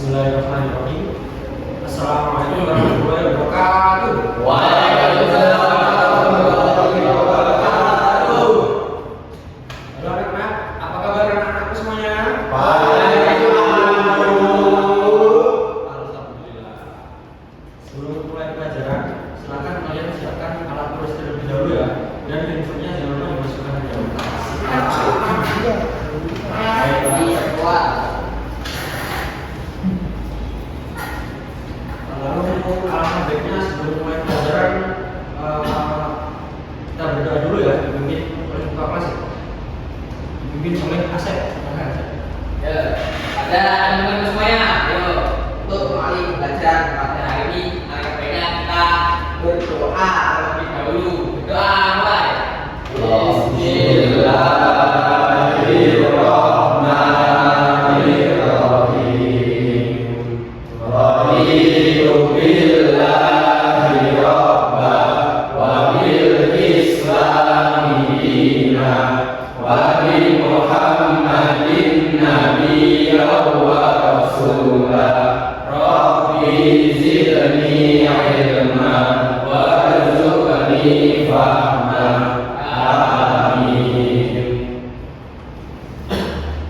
Bismillahirrahmanirrahim. Assalamualaikum warahmatullahi wabarakatuh. Waalaikumsalam warahmatullahi wabarakatuh. Halo anak-anak, apa kabar anak-anakku semuanya? Alhamdulillah. Sebelum mulai pelajaran, silakan kalian siapkan alat tulis terlebih dahulu ya, dan handphonenya jangan lupa dimasukkan ke dalam tas. Lalu alangkah baiknya sebelum mulai pelajaran kita berdoa dulu ya, dipimpin oleh buka kelas, dipimpin oleh Asep. Ya, pada teman-teman semuanya, yuk untuk kembali belajar pada hari ini, alangkah baiknya kita berdoa terlebih dahulu. Berdoa mulai.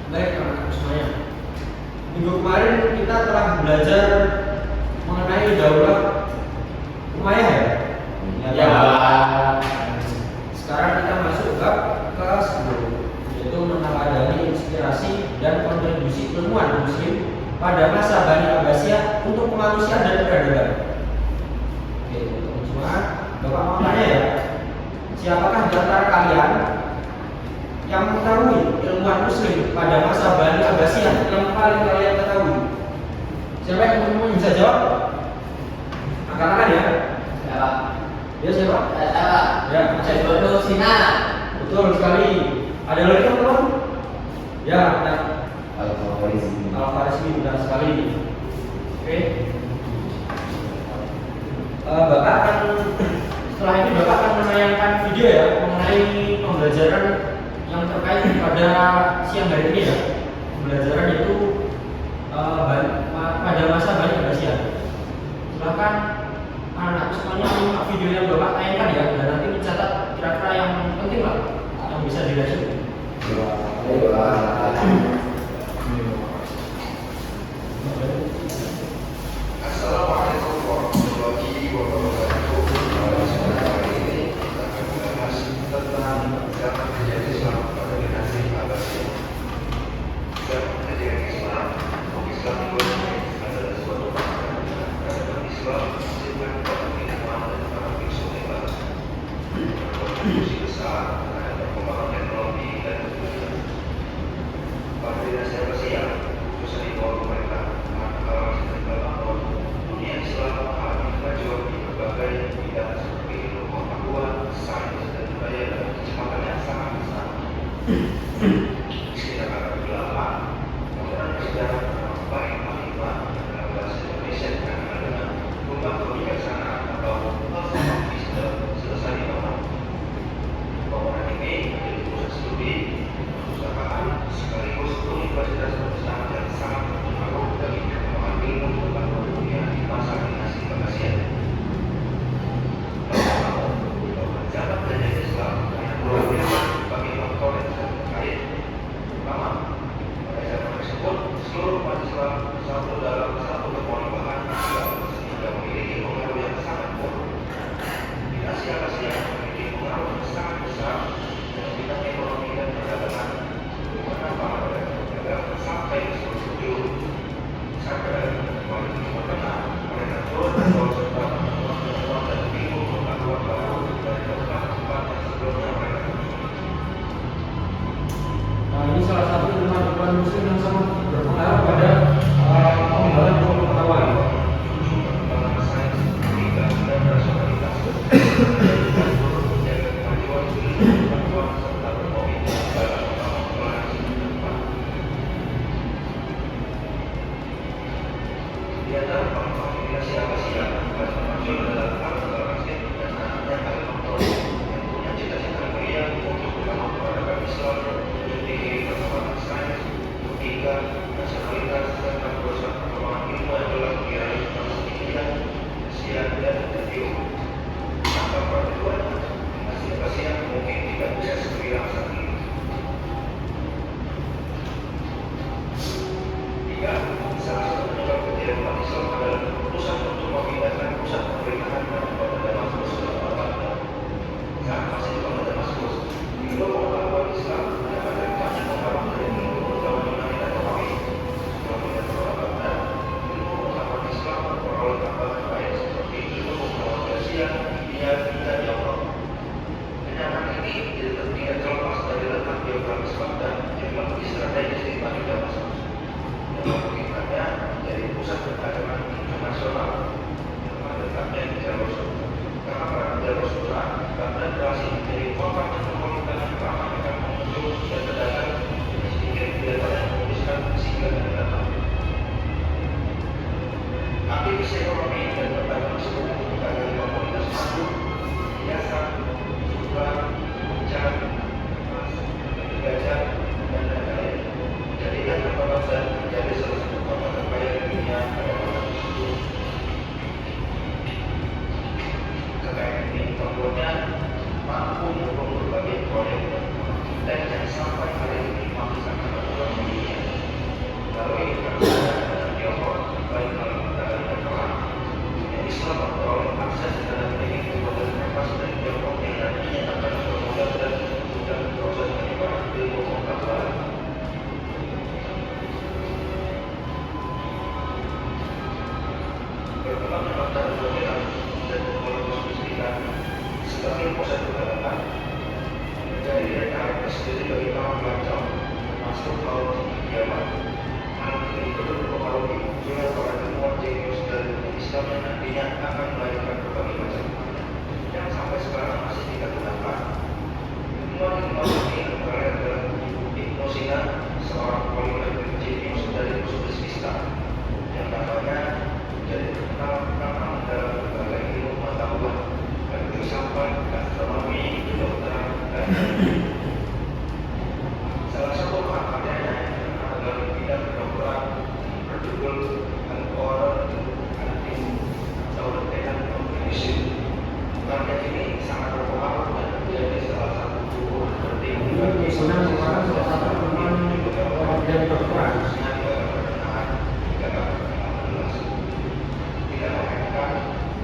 Baik anak-anak semuanya, minggu kemarin kita telah belajar mengenai daulah Umayyah ya. Ya. Sekarang kita masuk bab ke 10, yaitu meneladani inspirasi dan kontribusi ilmuwan Muslim pada masa Bani Abbasiyah untuk kemanusiaan dan peradaban. Oke, teman-teman semua, Bapak mau tanya ya, siapakah di antara kalian yang mengetahui ilmuwan Muslim pada masa Bani Abbasiyah yang paling kalian ketahui? Siapa yang teman-teman bisa jawab? Angkat tangan ya. Siapa? Ya siapa? Siapa? Ya, Saya Bodo Sina. betul sekali. Ada lagi teman-teman? Ya, ada. Al-Farisi benar sekali. Oke. Bapak akan setelah ini Bapak akan menayangkan video ya mengenai pembelajaran yang terkait pada siang hari ini ya. Pembelajaran itu pada masa Bani Abbasiyah. Silakan anak-anak semuanya menyimak video yang Bapak tayangkan ya, dan nanti mencatat kira-kira yang penting lah yang bisa dilihat. Assalamualaikum warahmatullahi wabarakatuh. Kita bahas tentang zaman kejadian Islam pada generasi Abbasiyah. Zaman kejadian Islam itu adalah suatu peradaban Islam dengan pengetahuan dan para biksu hebat, berkontribusi besar terhadap perkembangan teknologi dan budaya. Pada dinasti Abbasiyah, khususnya di bawah pemerintah bahwa dunia Islam mengalami kemajuan di berbagai bidang seperti ilmu pengetahuan, sains dan budaya dalam kecepatan yang sangat besar. Istilah kata ulama, modern sejarah bernama baik Al-Hikmah dalam bahasa Indonesia dikatakan dengan rumah kebijaksanaan atau falsafah Islam selesai dibangun. Bangunan ini menjadi pusat studi, perpustakaan, sekaligus universitas terbesar yang sangat berpengaruh bagi perkembangan ilmu pengetahuan dunia di masa dinasti Abbasiyah. Zaman kejadian Islam hanya dua bagi faktor yang sangat terkait. Pertama, pada zaman tersebut seluruh umat Islam bersatu dalam satu kekompakan Islam sehingga memiliki pengaruh yang sangat kuat. Dinasti Abbasiyah memiliki pengaruh yang sangat besar dalam bidang ekonomi dan perdagangan. Kenapa mereka berdagang sampai ke seluruh penjuru? Sampai mereka terkenal, mereka turut serta pengetahuan dan ilmu pengetahuan baru dari tempat-tempat yang sebelumnya mereka kunjungi. Nah, ini salah satu ilmuwan Muslim yang sangat berpengaruh pada pengembangan ilmu pengetahuan. Pengembangan sains, logika, dan rasionalitas. Menjaga kemajuan ilmu pengetahuan serta berkomitmen dalam membangun toleransi ke depan. Di antara pengembangan dinasti Abbasiyah, Raja Mansur adalah Harun al-Rashid dan anaknya Al-Maktoum yang punya cita-cita mulia untuk membangun peradaban Islam yang memiliki perkembangan sains, logika, rasionalitas, serta sampai hari ini masih sangat berkurang di dunia. Melalui kerjasama dengan Tiongkok, baik dalam perdagangan dan perang, Islam memperoleh akses terhadap ini kepada lepas dari Tiongkok yang nantinya akan mempermudah dan memudahkan proses penyebaran ilmu pengetahuan. Berkembangnya fakta modern dan teknologi bisniskan sebagai proses perdagangan menjadi rencana tersendiri bagi para pelancong, termasuk kaum tinggi kiamat. Hal ini perlu dipengaruhi juga para ilmuwan jenius dari Islam yang nantinya akan melahirkan berbagai macam yang sampai sekarang masih kita gunakan. Ilmuwan ini antara lain adalah Ibnu Sina, seorang poliglot jenius dari Uzbekistan, yang katanya menjadi terkenal karena dalam berbagai ilmu pengetahuan, baik filsafat, astronomi, kedokteran, dan salah satu karyanya adalah bidang kedokteran berjudul Al-Quran Al-Tim atau Latihan Medicine. Karya ini sangat berpengaruh dan menjadi salah satu buku penting bagi Senang merupakan salah satu teman dan dokteran. Tidak mengatakan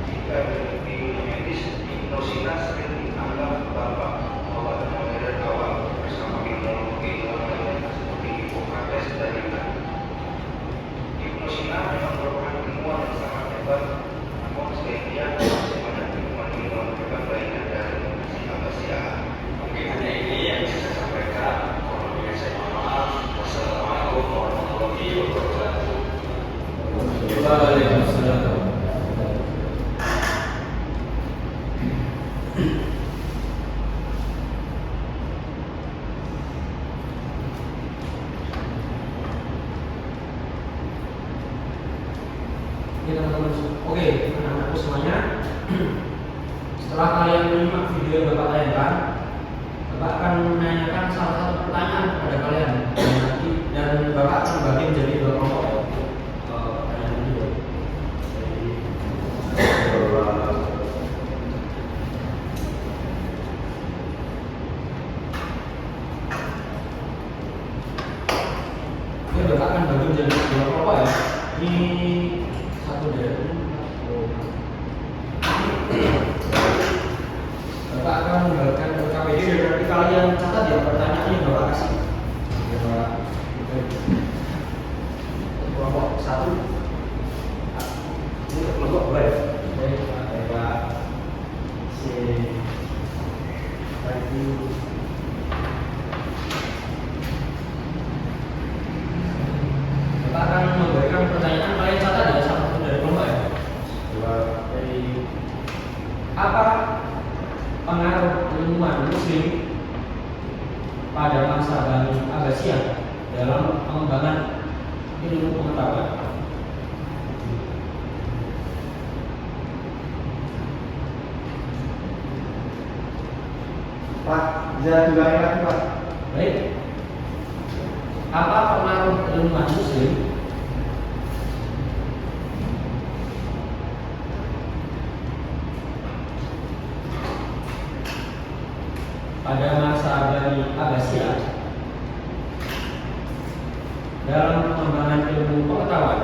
jika di dunia medis, Ibnu Sina sering dianggap bapak pengobatan modern awal bersama ilmu-ilmu lainnya seperti Hippocrates dan Yunani. Ibnu Sina memang merupakan ilmuwan yang sangat hebat, namun selain dia masih banyak ilmuwan-ilmuwan hebat lainnya dari si Abbasiyah. Mungkin hanya ini yang bisa saya sampaikan. Kalau saya mohon maaf. Wassalamualaikum warahmatullahi wabarakatuh. Waalaikumsalam. Oke teman-teman, oke anak-anakku semuanya. Setelah kalian menyimak video yang Bapak tayangkan, Bapak akan menanyakan salah satu pertanyaan kepada kalian dan Bapak akan bagi menjadi dua kelompok. Pertanyaan ini dua. Oke, Bapak akan bagi menjadi dua kelompok ya. Ini satu dari Bapak akan membagikan ke KPD dan nanti kalian catat ya pertanyaan yang Bapak kasih. Kelompok satu, ini kelompok dua ya. Bapak C lagi. Bapak akan memberikan pertanyaan, kalian catat ya satu dari kelompok ya. Dari apa pengaruh ilmuwan Muslim pada masa Bani Abbasiyah dalam pengembangan ilmu pengetahuan? Pak, bisa diulangi lagi Pak? Baik. Apa pengaruh ilmuwan Muslim pada masa Bani Abbasiyah dalam pengembangan ilmu pengetahuan?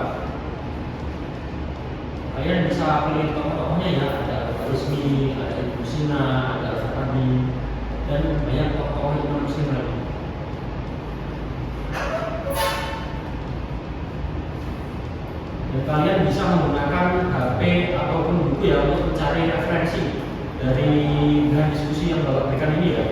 Kalian bisa pilih tokoh-tokohnya ya, ada Al-Rusmi, ada Ibnu Sina, ada Al-Farabi, dan banyak tokoh ilmu Muslim lain. Dan kalian bisa menggunakan HP ataupun buku ya untuk mencari referensi dari bahan diskusi yang Bapak berikan ini ya.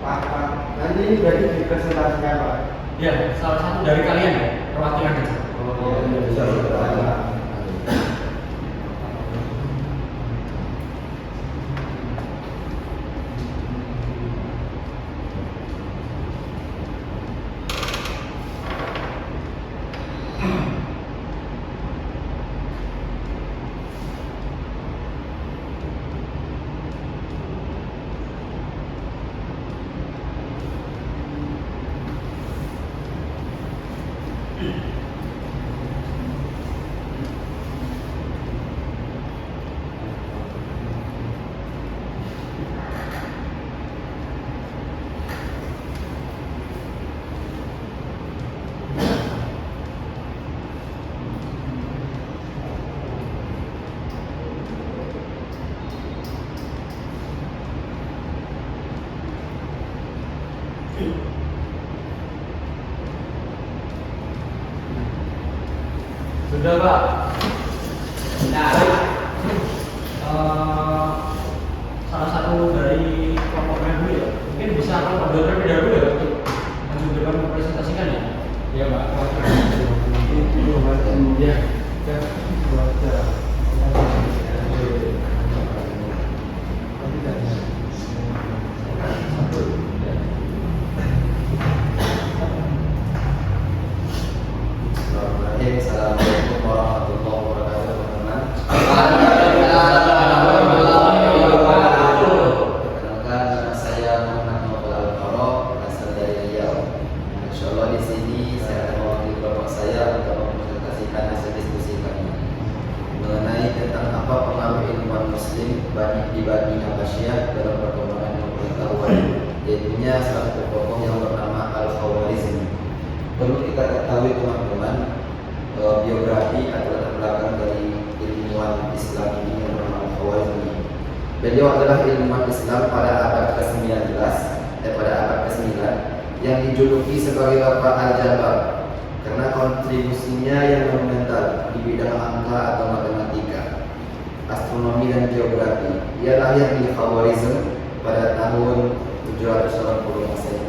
Pak, nanti ini berarti dipresentasikan Pak. Ya, salah satu dari kalian ya, perwakilan aja. Oh, iya bisa. Sudah Pak. Nah, Salah satu dari kelompoknya dulu ya. Mungkin bisa kelompok dua terlebih dahulu ya untuk maju ke depan mempresentasikan ya. Ya Pak. Itu macam Ya. ya baca. Assalamualaikum warahmatullahi wabarakatuh. Perkenalkan, nama saya Muhammad Nobel Al-Qaro, berasal dari Riau. Insyaallah di sini saya akan mewakili kelompok saya untuk mempresentasikan hasil diskusi kami mengenai tentang apa pengaruh ilmuwan Muslim di Bani Habasyah dalam perkembangan ilmu pengetahuan, yaitunya salah satu tokoh yang bernama Al-Khawarizmi. Perlu kita ketahui teman-teman, biografi atau latar belakang dari ilmuwan Islam ini yang bernama Al-Khawarizmi. Beliau adalah ilmuwan Islam pada abad ke-19, pada abad ke-9 yang dijuluki sebagai Bapak Al-Jabar karena kontribusinya yang monumental di bidang angka atau matematika, astronomi dan geografi. Ia lahir di Khawarizm pada tahun 780 Masehi.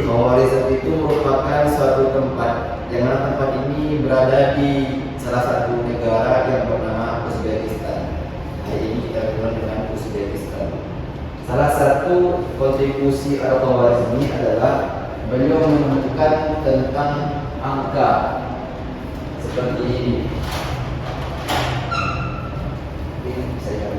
Khawarizm itu merupakan suatu tempat yang mana tempat ini berada di salah satu negara yang bernama Uzbekistan. Hari ini kita kenal dengan Uzbekistan. Salah satu kontribusi Al-Khawarizmi ini adalah beliau menemukan tentang angka seperti ini. Ini saya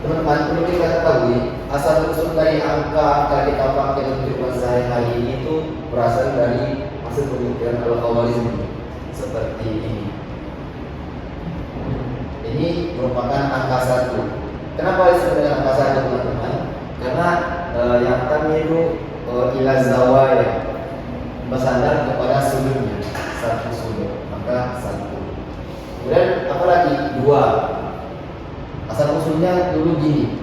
teman-teman, perlu kita ketahui asal usul dari angka kita pakai untuk kehidupan sehari-hari ini itu berasal dari hasil pemikiran Al-Khawarizmi seperti ini. Ini merupakan angka 1. Kenapa disebut dengan angka 1 teman-teman? Karena yang kami itu ila zawaya bersandar kepada sudutnya, satu sudut, maka 1. Kemudian apa lagi? 2. Asal usulnya dulu gini.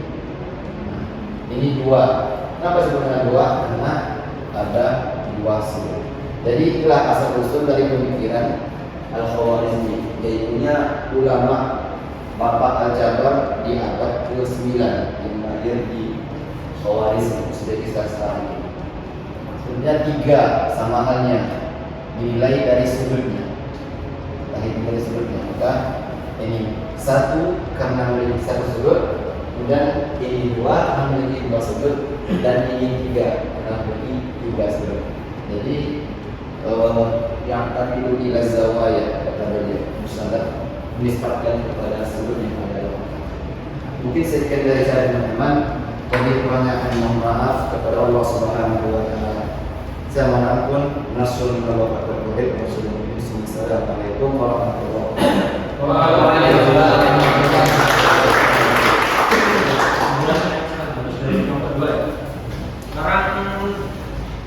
Nah, ini 2. Kenapa sebenarnya 2? Karena ada 2 sudut. Jadi itulah asal usul dari pemikiran Al-Khawarizmi, yaitunya ulama Bapak Al-Jabar di abad ke-9 yang lahir di Khawarizm, Uzbekistan sekarang ini. Maksudnya 3 sama halnya dinilai dari sudutnya. Dari sudutnya, maka ini satu karena memiliki satu sudut, kemudian ini dua karena memiliki dua sudut, dan ini tiga karena memiliki tiga sudut. Jadi yang tadi itu ila zawaya kata beliau musnad menisbatkan kepada sudut yang ada. Mungkin sekian dari saya teman-teman. Kami kebanyakan mohon maaf kepada Allah Subhanahu wa taala. Saya mohon ampun. Assalamualaikum warahmatullahi wabarakatuh. Sekarang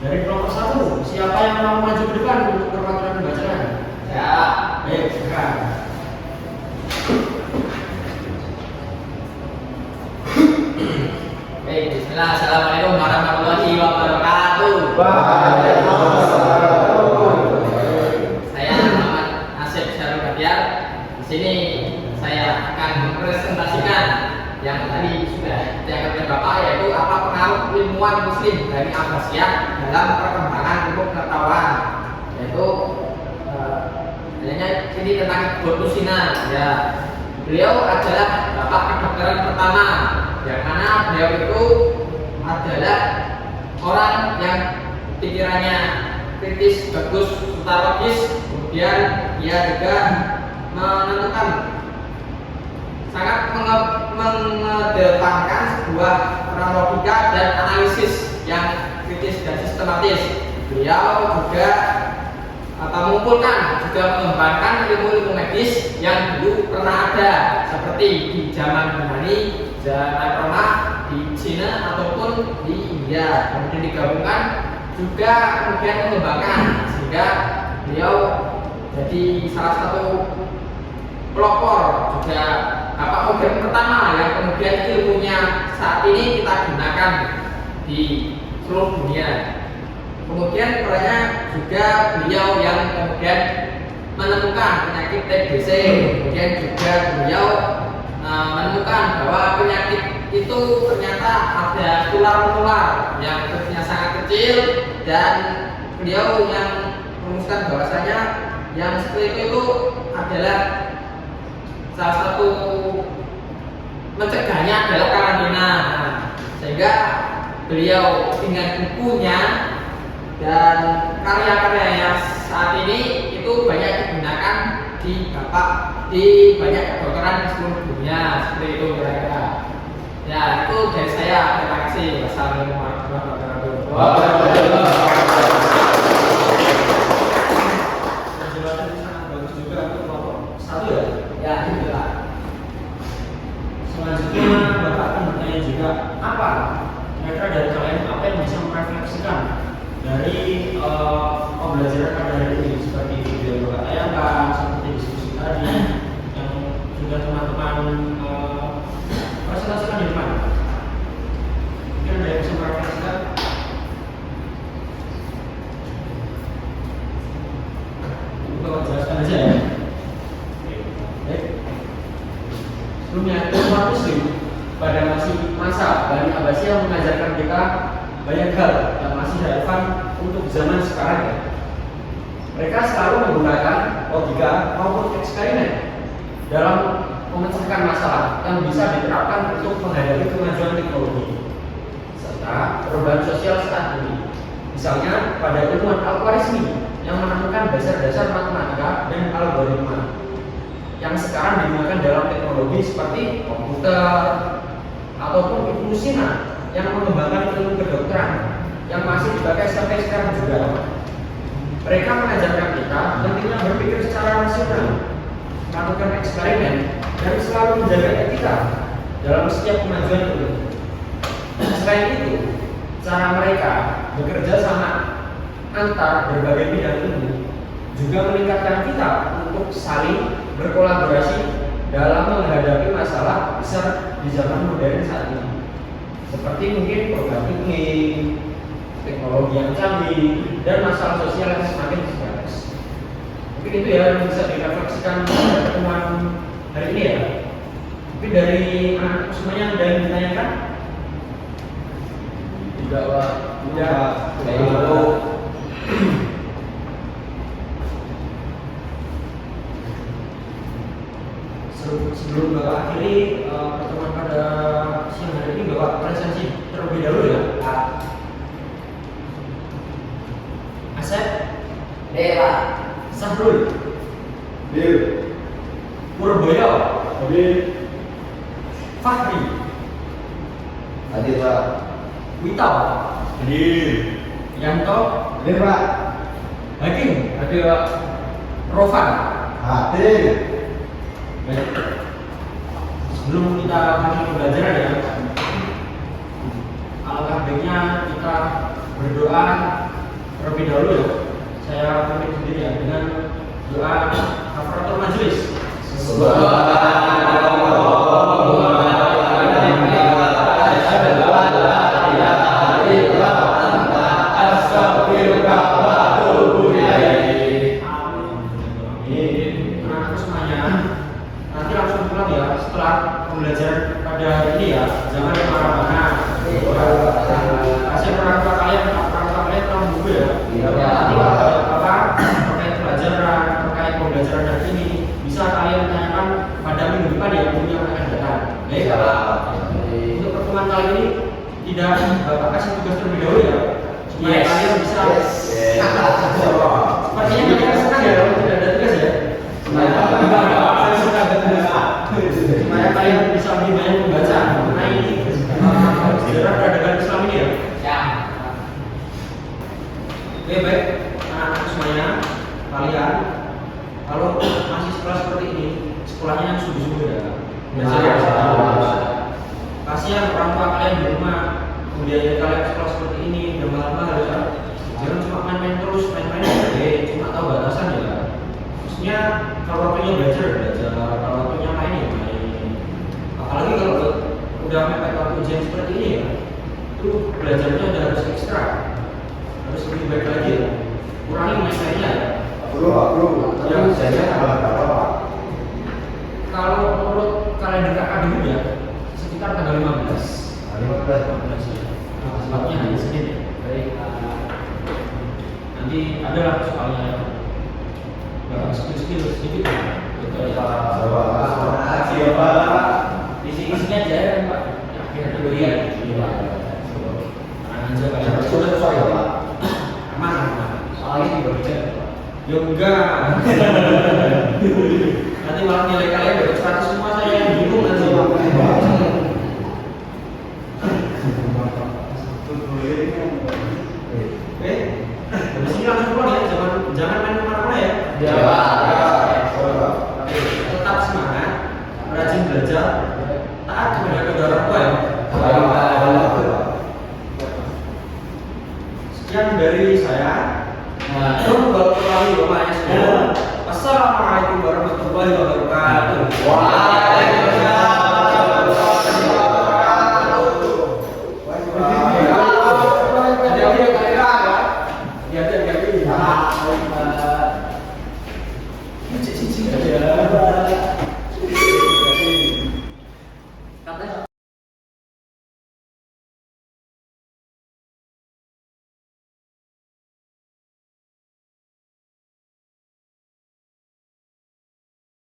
dari kelompok 1, siapa yang mau maju ke depan untuk perwakilan pembacaan? Ya. Baik, silakan. Baik, bismillah. Assalamualaikum warahmatullahi wabarakatuh. Saya Muhammad Asep Syarul Badiar. Di sini saya akan mempresentasikan yang tadi sudah diangkat oleh Bapak, yaitu apa pengaruh ilmuwan Muslim dari Abbasiyah dalam perkembangan ilmu pengetahuan, yaitu ini tentang Ibnu Sina. Ya, beliau adalah bapak kedokteran pertama, yang mana beliau itu adalah orang yang pikirannya kritis, bagus, logis, kemudian ia juga menentukan sangat mengedepankan sebuah logika dan analisis yang kritis dan sistematis. Beliau juga mengumpulkan juga mengembangkan ilmu-ilmu medis yang dulu pernah ada, seperti di zaman Yunani, zaman Roma, di Cina ataupun di India. Kemudian digabungkan juga kemudian mengembangkan, sehingga beliau jadi salah satu pelopor juga modern pertama yang kemudian ilmunya saat ini kita gunakan di seluruh dunia. Kemudian perannya juga beliau yang kemudian menemukan penyakit TBC. Kemudian juga beliau menemukan bahwa penyakit itu ternyata ada tular-tular yang bentuknya sangat kecil, dan beliau yang merumuskan bahwasanya yang seperti itu adalah salah satu mencegahnya adalah karantina. Sehingga beliau dengan bukunya dan karya-karyanya saat ini itu banyak digunakan di banyak kedokteran di seluruh dunia, seperti itu kira-kira. Ya, itu dari saya. Terima kasih. Wassalamualaikum warahmatullahi wabarakatuh. Penjelasan sangat bagus juga untuk kelompok 1 ya. Ya, itulah. Selanjutnya Bapak akan bertanya juga, apa kira-kira dari kalian apa yang bisa merefleksikan dari pembelajaran pada hari ini, seperti video yang Bapak tayangkan, seperti diskusi tadi yang sudah teman-teman presentasikan di depan. Mungkin ada yang bisa merefleksikan? Bapak jelaskan aja ya. Baik. Sebelumnya, umat Muslim pada masa Bani Abbasiyah mengajarkan kita banyak hal yang masih relevan untuk zaman sekarang ya. Mereka selalu menggunakan logika maupun eksperimen dalam memecahkan masalah yang bisa diterapkan untuk menghadapi kemajuan teknologi serta perubahan sosial saat ini. Misalnya pada ilmuwan Al-Khwarizmi yang menemukan dasar-dasar matematika dan algoritma yang sekarang digunakan dalam teknologi seperti komputer, ataupun Ibnu Sina yang mengembangkan ilmu kedokteran yang masih dipakai sampai sekarang juga. Mereka mengajarkan kita pentingnya berpikir secara rasional, melakukan eksperimen, dan selalu menjaga etika dalam setiap kemajuan itu. Selain itu, cara mereka bekerja sama antar berbagai bidang ilmu juga meningkatkan kita untuk saling berkolaborasi dalam menghadapi masalah besar di zaman modern saat ini, seperti mungkin program iklim, teknologi yang canggih, dan masalah sosial yang semakin kompleks. Mungkin itu ya yang bisa direfleksikan pada pertemuan hari ini ya. Mungkin dari anak semuanya ada yang ditanyakan? Tidak, Pak. Tidak. Baik, itu sebelum Bapak akhiri pertemuan pada siang hari ini, Bapak presensi terlebih dahulu ya. Asep, Dewa, Sahrul, Bil. Purboyo, Bil. Fahri, Hadir Pak. Wito, Bil. Yanto, Hadir Pak. Hakim, ada Rovan. Hadir. Baik. Sebelum kita masuk pembelajaran ya, alangkah baiknya kita berdoa terlebih dahulu ya. Saya pamit sendiri ya dengan doa kafaratul majelis. Anak-anak semuanya, nanti langsung pulang ya setelah pembelajaran pada hari ini ya. Jangan kemana-mana. Kasih orang tua kalian tahu buku ya. Nanti kalau ada apa terkait pelajaran, terkait pembelajaran hari ini, bisa kalian tanyakan pada minggu depan ya, minggu yang akan datang. Baik. Untuk pertemuan kali ini tidak Bapak kasih tugas terlebih dahulu ya, supaya kalian bisa. Sepertinya kalian senang ya kalau tidak ada tugas ya. Supaya kalian bisa lebih banyak membaca mengenai sejarah peradaban Islam ini ya. ya, Oke baik, anak-anak semuanya, kalian kalau masih sekolah seperti ini, sekolahnya yang sungguh-sungguh ya. Belajar yang serius. Kasihan orang tua kalian di rumah, kemudian kalian sekolah seperti ini, udah mahal-mahal ya. Jangan cuma main-main terus, main-main ya, cuma tahu batasan ya. Maksudnya kalau waktunya belajar, kalau waktunya main ya main. Apalagi kalau udah mepet waktu ujian seperti ini ya, itu belajarnya udah harus ekstra, harus lebih baik lagi ya. Kurangi main-mainnya ya. Bro. Ya, Saya tanggal berapa Pak? Kalau menurut kalender akademik ya, sekitar tanggal 15. 15. Ya. Sebabnya hari Senin ya. Baik. Nanti adalah soalnya skill sedikit ya. Betul ya. Makasih ya Pak. Isi-isinya aja ya Pak. Akhir dulu ya. Tenang aja kalian. Sudah sesuai ya Pak. Aman. soalnya juga bicara. Ya enggak. Nanti malah nilai kalian dapat 100 semua, saya yang bingung nanti. Habis ini langsung pulang ya, jangan main kemana-mana ya. Ya. Tetap semangat, rajin belajar, taat kepada kedua orang tua ya. Sekian dari saya. Nah,